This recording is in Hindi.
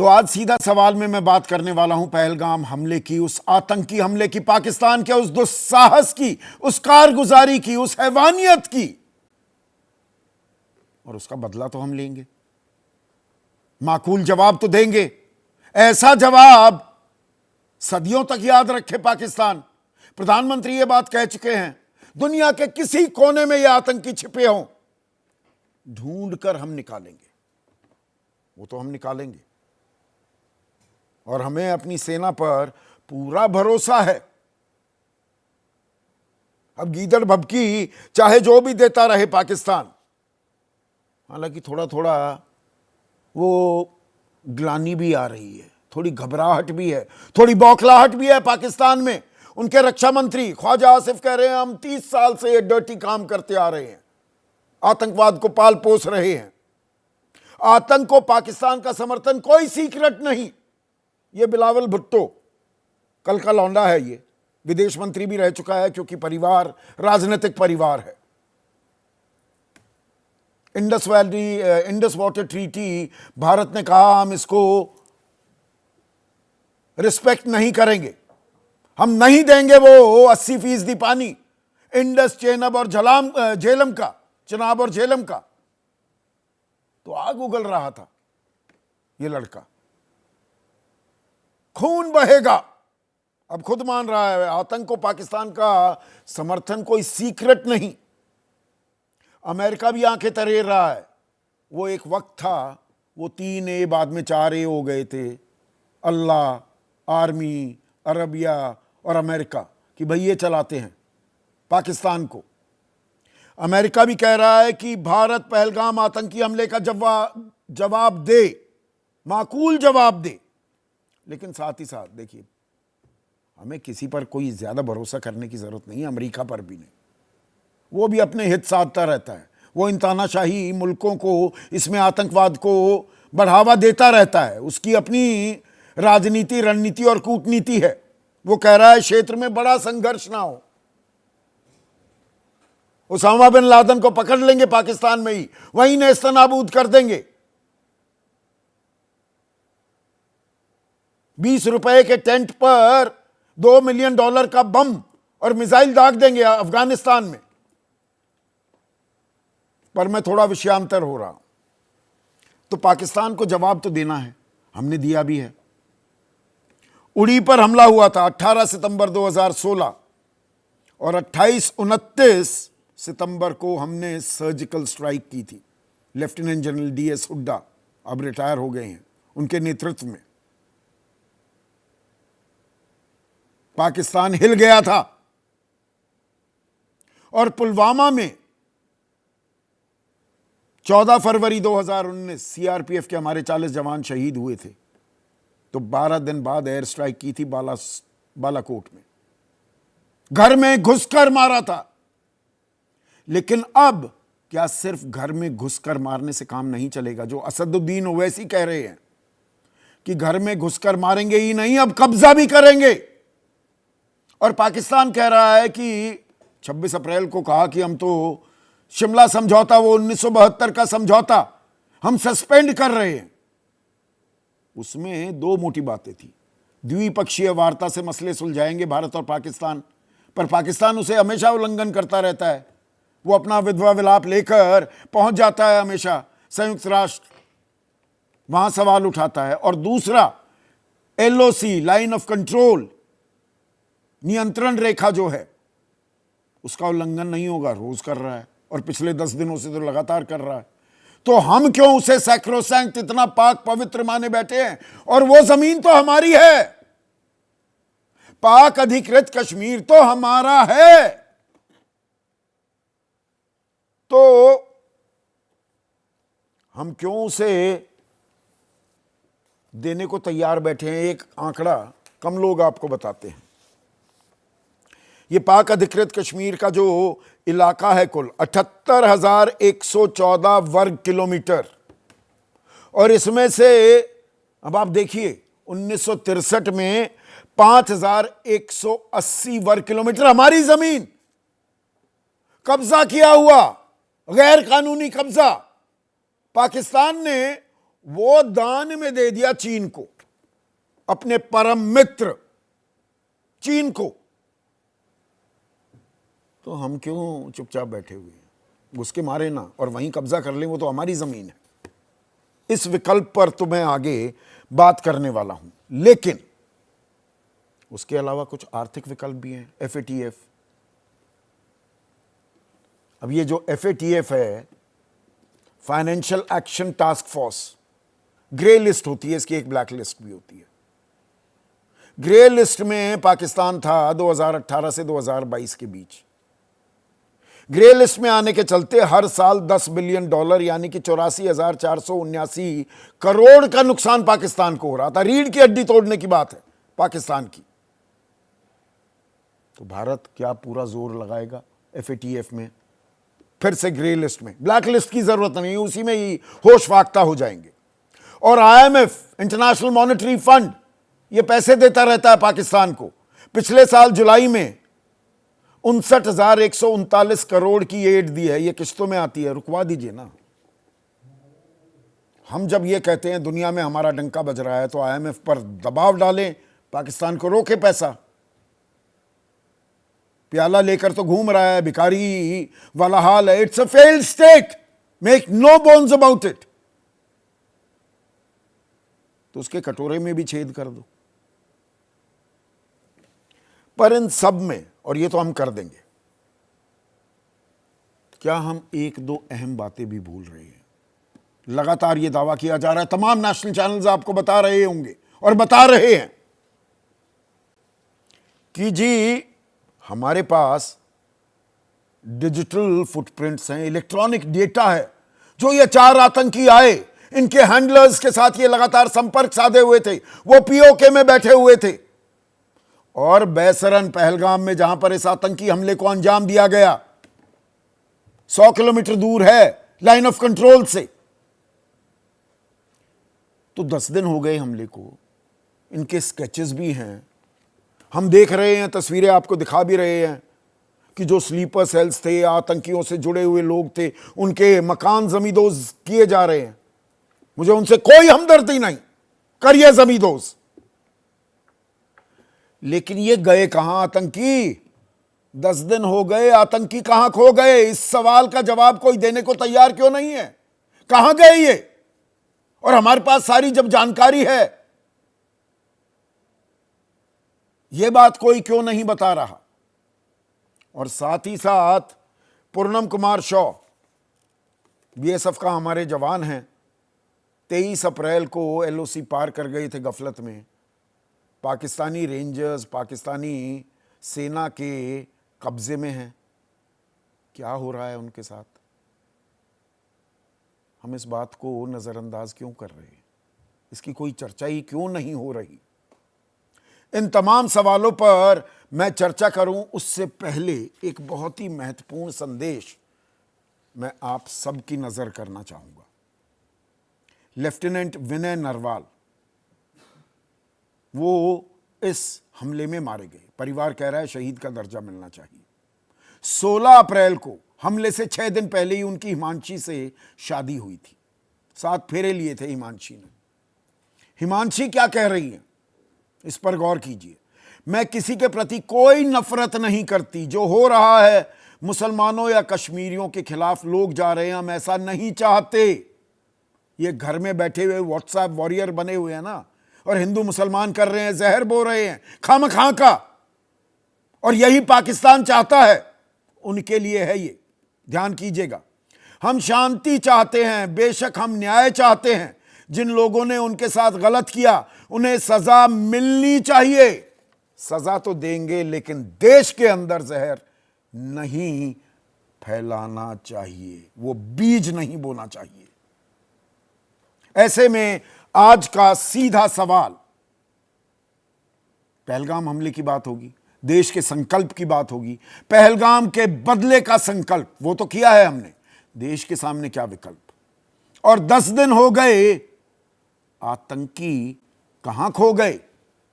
तो आज सीधा सवाल में मैं बात करने वाला हूं पहलगाम हमले की, उस आतंकी हमले की, पाकिस्तान के उस दुस्साहस की, उस कारगुजारी की, उस हैवानियत की। और उसका बदला तो हम लेंगे, माकूल जवाब तो देंगे। ऐसा जवाब सदियों तक याद रखे पाकिस्तान। प्रधानमंत्री ये बात कह चुके हैं, दुनिया के किसी कोने में ये आतंकी छिपे हों, ढूंढ कर हम निकालेंगे। वो तो हम निकालेंगे और हमें अपनी सेना पर पूरा भरोसा है। अब गीदड़ भभकी चाहे जो भी देता रहे पाकिस्तान, हालांकि थोड़ा थोड़ा वो ग्लानी भी आ रही है, थोड़ी घबराहट भी है, थोड़ी बौखलाहट भी है पाकिस्तान में। उनके रक्षा मंत्री ख्वाजा आसिफ कह रहे हैं हम 30 साल से ये डर्टी काम करते आ रहे हैं, आतंकवाद को पाल पोस रहे हैं। आतंक को पाकिस्तान का समर्थन कोई सीक्रेट नहीं। ये बिलावल भुट्टो कल का लौंडा है, ये विदेश मंत्री भी रह चुका है क्योंकि परिवार राजनीतिक परिवार है। इंडस वाटर ट्रीटी भारत ने कहा हम इसको रिस्पेक्ट नहीं करेंगे, हम नहीं देंगे वो 80% पानी इंडस चेनाब और चिनाब और झेलम का। तो आग उगल रहा था ये लड़का, खून बहेगा। अब खुद मान रहा है आतंक को पाकिस्तान का समर्थन कोई सीक्रेट नहीं। अमेरिका भी आंखें तरेर रहा है। वो एक वक्त था, वो 3A बाद में 4A हो गए थे, अल्लाह, आर्मी, अरबिया और अमेरिका, कि भाई ये चलाते हैं पाकिस्तान को। अमेरिका भी कह रहा है कि भारत पहलगाम आतंकी हमले का जवाब दे, माकूल जवाब दे। लेकिन साथ ही साथ देखिए, हमें किसी पर कोई ज्यादा भरोसा करने की जरूरत नहीं है, अमेरिका पर भी नहीं। वो भी अपने हित साधता रहता है, वो इन तानाशाही मुल्कों को, इसमें आतंकवाद को बढ़ावा देता रहता है। उसकी अपनी राजनीति, रणनीति और कूटनीति है। वो कह रहा है क्षेत्र में बड़ा संघर्ष ना हो, उसामा बिन लादेन को पकड़ लेंगे पाकिस्तान में ही, वहीं नेस्तनाबूद कर देंगे। 20 रुपए के टेंट पर $2 मिलियन का बम और मिसाइल दाग देंगे अफगानिस्तान में। पर मैं थोड़ा विषयांतर हो रहा हूं। तो पाकिस्तान को जवाब तो देना है, हमने दिया भी है। उड़ी पर हमला हुआ था 18 सितंबर 2016 और 28-29 सितंबर को हमने सर्जिकल स्ट्राइक की थी। लेफ्टिनेंट जनरल DS हुड्डा अब रिटायर हो गए हैं, उनके नेतृत्व में पाकिस्तान हिल गया था। और पुलवामा में 14 फरवरी 2019 CRPF के हमारे 40 जवान शहीद हुए थे। तो 12 दिन बाद एयर स्ट्राइक की थी बालाकोट में, घर में घुसकर मारा था। लेकिन अब क्या सिर्फ घर में घुसकर मारने से काम नहीं चलेगा? जो असदुद्दीन ओवैसी कह रहे हैं कि घर में घुसकर मारेंगे ही नहीं, अब कब्जा भी करेंगे। और पाकिस्तान कह रहा है कि 26 अप्रैल को कहा कि हम तो शिमला समझौता, वो 1972 का समझौता हम सस्पेंड कर रहे हैं। उसमें 2 मोटी बातें थी। द्विपक्षीय वार्ता से मसले सुलझाएंगे भारत और पाकिस्तान, पर पाकिस्तान उसे हमेशा उल्लंघन करता रहता है। वो अपना विधवा विलाप लेकर पहुंच जाता है हमेशा संयुक्त राष्ट्र, वहां सवाल उठाता है। और दूसरा, LOC लाइन ऑफ कंट्रोल, नियंत्रण रेखा जो है, उसका उल्लंघन नहीं होगा, रोज कर रहा है और पिछले 10 दिनों से तो लगातार कर रहा है। तो हम क्यों उसे सैक्रोसैंक्ट, इतना पाक पवित्र माने बैठे हैं? और वो जमीन तो हमारी है, पाक अधिकृत कश्मीर तो हमारा है। तो हम क्यों उसे देने को तैयार बैठे हैं? एक आंकड़ा कम लोग आपको बताते हैं। ये पाक अधिकृत कश्मीर का जो इलाका है कुल 78,114 वर्ग किलोमीटर, और इसमें से अब आप देखिए 1963 में 5,180 वर्ग किलोमीटर हमारी जमीन कब्जा किया हुआ, गैर कानूनी कब्जा। पाकिस्तान ने वो दान में दे दिया चीन को, अपने परम मित्र चीन को। तो हम क्यों चुपचाप बैठे हुए हैं? उसके मारे ना और वहीं कब्जा कर लें, वो तो हमारी जमीन है। इस विकल्प पर तो मैं आगे बात करने वाला हूं, लेकिन उसके अलावा कुछ आर्थिक विकल्प भी हैं। FATF, अब ये जो FATF है, financial action task force, grey list होती है इसकी, एक ब्लैक लिस्ट भी होती है। ग्रे लिस्ट में पाकिस्तान था 2018 से 2022 के बीच। ग्रे लिस्ट में आने के चलते हर साल $10 बिलियन यानी कि 84,479 करोड़ का नुकसान पाकिस्तान को हो रहा था। रीढ़ की हड्डी तोड़ने की बात है पाकिस्तान की। तो भारत क्या पूरा जोर लगाएगा FATF में, फिर से ग्रे लिस्ट में? ब्लैक लिस्ट की जरूरत नहीं, उसी में ही होश फाख्ता हो जाएंगे। और IMF, इंटरनेशनल मॉनेटरी फंड, ये पैसे देता रहता है पाकिस्तान को। पिछले साल जुलाई में 59,139 करोड़ की एड दी है। ये किस्तों में आती है, रुकवा दीजिए ना। हम जब ये कहते हैं दुनिया में हमारा डंका बज रहा है, तो IMF पर दबाव डालें, पाकिस्तान को रोके पैसा। प्याला लेकर तो घूम रहा है, भिखारी वाला हाल है। It's a failed state, make no bones about it. तो उसके कटोरे में भी छेद कर दो। पर इन सब में, और ये तो हम कर देंगे, क्या हम एक दो अहम बातें भी भूल रहे हैं? लगातार ये दावा किया जा रहा है, तमाम नेशनल चैनल्स आपको बता रहे होंगे और बता रहे हैं कि जी हमारे पास डिजिटल फुटप्रिंट्स हैं, इलेक्ट्रॉनिक डेटा है। जो ये 4 आतंकी आए, इनके हैंडलर्स के साथ ये लगातार संपर्क साधे हुए थे, वो POK में बैठे हुए थे। और बैसरन पहलगाम में जहां पर इस आतंकी हमले को अंजाम दिया गया, 100 किलोमीटर दूर है लाइन ऑफ कंट्रोल से। तो 10 दिन हो गए हमले को, इनके स्केचेस भी हैं, हम देख रहे हैं, तस्वीरें आपको दिखा भी रहे हैं कि जो स्लीपर सेल्स थे, आतंकियों से जुड़े हुए लोग थे, उनके मकान जमींदोज किए जा रहे हैं। मुझे उनसे कोई हमदर्दी नहीं, करिए जमींदोज। लेकिन ये गए कहां आतंकी? 10 दिन हो गए, आतंकी कहां खो गए? इस सवाल का जवाब कोई देने को तैयार क्यों नहीं है? कहां गए ये? और हमारे पास सारी जब जानकारी है, ये बात कोई क्यों नहीं बता रहा? और साथ ही साथ पूर्णम कुमार शॉ, BSF का हमारे जवान हैं, 23 अप्रैल को LOC पार कर गए थे गफलत में। पाकिस्तानी रेंजर्स, पाकिस्तानी सेना के कब्जे में हैं। क्या हो रहा है उनके साथ? हम इस बात को नजरअंदाज क्यों कर रहे हैं? इसकी कोई चर्चा ही क्यों नहीं हो रही? इन तमाम सवालों पर मैं चर्चा करूं उससे पहले एक बहुत ही महत्वपूर्ण संदेश मैं आप सबकी नजर करना चाहूंगा। लेफ्टिनेंट विनय नरवाल, वो इस हमले में मारे गए। परिवार कह रहा है शहीद का दर्जा मिलना चाहिए। 16 अप्रैल को, हमले से 6 दिन पहले ही उनकी हिमांशी से शादी हुई थी। 7 फेरे लिए थे हिमांशी ने। हिमांशी क्या कह रही है, इस पर गौर कीजिए। मैं किसी के प्रति कोई नफरत नहीं करती। जो हो रहा है मुसलमानों या कश्मीरियों के खिलाफ लोग जा रहे हैं, हम ऐसा नहीं चाहते। ये घर में बैठे हुए व्हाट्सएप वॉरियर बने हुए हैं ना, और हिंदू मुसलमान कर रहे हैं, जहर बो रहे हैं खामखा का। और यही पाकिस्तान चाहता है, उनके लिए है ये, ध्यान कीजिएगा। हम शांति चाहते हैं, बेशक हम न्याय चाहते हैं। जिन लोगों ने उनके साथ गलत किया उन्हें सजा मिलनी चाहिए। सजा तो देंगे, लेकिन देश के अंदर जहर नहीं फैलाना चाहिए, वो बीज नहीं बोना चाहिए। ऐसे में आज का सीधा सवाल, पहलगाम हमले की बात होगी, देश के संकल्प की बात होगी। पहलगाम के बदले का संकल्प वो तो किया है हमने, देश के सामने क्या विकल्प? और 10 दिन हो गए, आतंकी कहां खो गए?